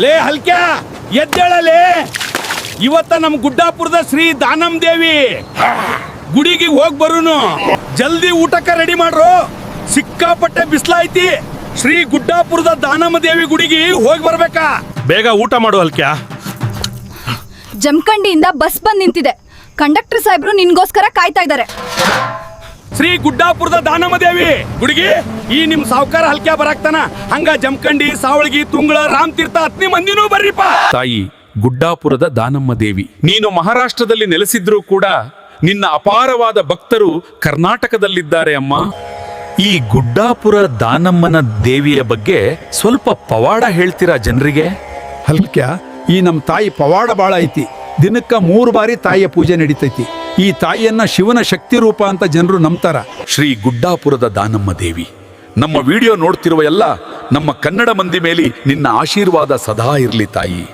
ಲೇ ಹಲ್ಕ್ಯಾ ಎದ್ದೇಳಲೇ. ಇವತ್ತ ನಮ್ ಗುಡ್ಡಾಪುರದ ಶ್ರೀ ದಾನಮ್ ದೇವಿ ಗುಡಿಗೆ ಹೋಗ್ ಬರುನು. ಜಲ್ದಿ ಊಟಕ್ಕೆ ರೆಡಿ ಮಾಡ್ರು, ಸಿಕ್ಕಾಪಟ್ಟೆ ಬಿಸ್ಲಾಯ್ತಿ. ಶ್ರೀ ಗುಡ್ಡಾಪುರದ ದಾನಮ್ಮ ದೇವಿ ಗುಡಿಗೆ ಹೋಗಿ ಬರ್ಬೇಕಾ. ಬೇಗ ಊಟ ಮಾಡು ಹಲ್ಕ್ಯಾ. ಜಮಖಂಡಿಯಿಂದ ಬಸ್ ಬಂದ್ ನಿಂತಿದೆ. ಕಂಡಕ್ಟರ್ ಸಾಹೇಬ್ರು ನಿನ್ಗೋಸ್ಕರ ಕಾಯ್ತಾ ಇದ್ದಾರೆ. ಶ್ರೀ ಗುಡ್ಡಾಪುರದ ದಾನಮ್ಮ ದೇವಿ ಗುಡಿಗೆ ಈ ನಿಮ್ ಸಾವುಕಾರ ಹಲ್ಕ್ಯಾ ಬರಾಕ್ತಾನ. ಹಂಗ ಜಮಖಂಡಿ, ಸಾವಳಗಿ, ತುಂಗಳ, ರಾಮತೀರ್ಥ ಹತ್ನಿ ಮಂದಿನೂ ಬರ್ರಿಪ್ಪ. ತಾಯಿ ಗುಡ್ಡಾಪುರದ ದಾನಮ್ಮ ದೇವಿ, ನೀನು ಮಹಾರಾಷ್ಟ್ರದಲ್ಲಿ ನೆಲೆಸಿದ್ರೂ ಕೂಡ ನಿನ್ನ ಅಪಾರವಾದ ಭಕ್ತರು ಕರ್ನಾಟಕದಲ್ಲಿದ್ದಾರೆ ಅಮ್ಮ. ಈ ಗುಡ್ಡಾಪುರ ದಾನಮ್ಮನ ದೇವಿಯ ಬಗ್ಗೆ ಸ್ವಲ್ಪ ಪವಾಡ ಹೇಳ್ತೀರಾ ಜನರಿಗೆ? ಹಲ್ಕ್ಯಾ, ಈ ನಮ್ಮ ತಾಯಿ ಪವಾಡ ಬಾಳ ಐತಿ. ದಿನಕ್ಕ 3 ಬಾರಿ ತಾಯಿಯ ಪೂಜೆ ನಡೀತೈತಿ. ಈ ತಾಯಿಯನ್ನ ಶಿವನ ಶಕ್ತಿ ರೂಪ ಅಂತ ಜನರು ನಂಬ್ತಾರ. ಶ್ರೀ ಗುಡ್ಡಾಪುರದ ದಾನಮ್ಮ ದೇವಿ, ನಮ್ಮ ವಿಡಿಯೋ ನೋಡ್ತಿರುವ ಎಲ್ಲ ನಮ್ಮ ಕನ್ನಡ ಮಂದಿ ಮೇಲೆ ನಿನ್ನ ಆಶೀರ್ವಾದ ಸದಾ ಇರಲಿ ತಾಯಿ.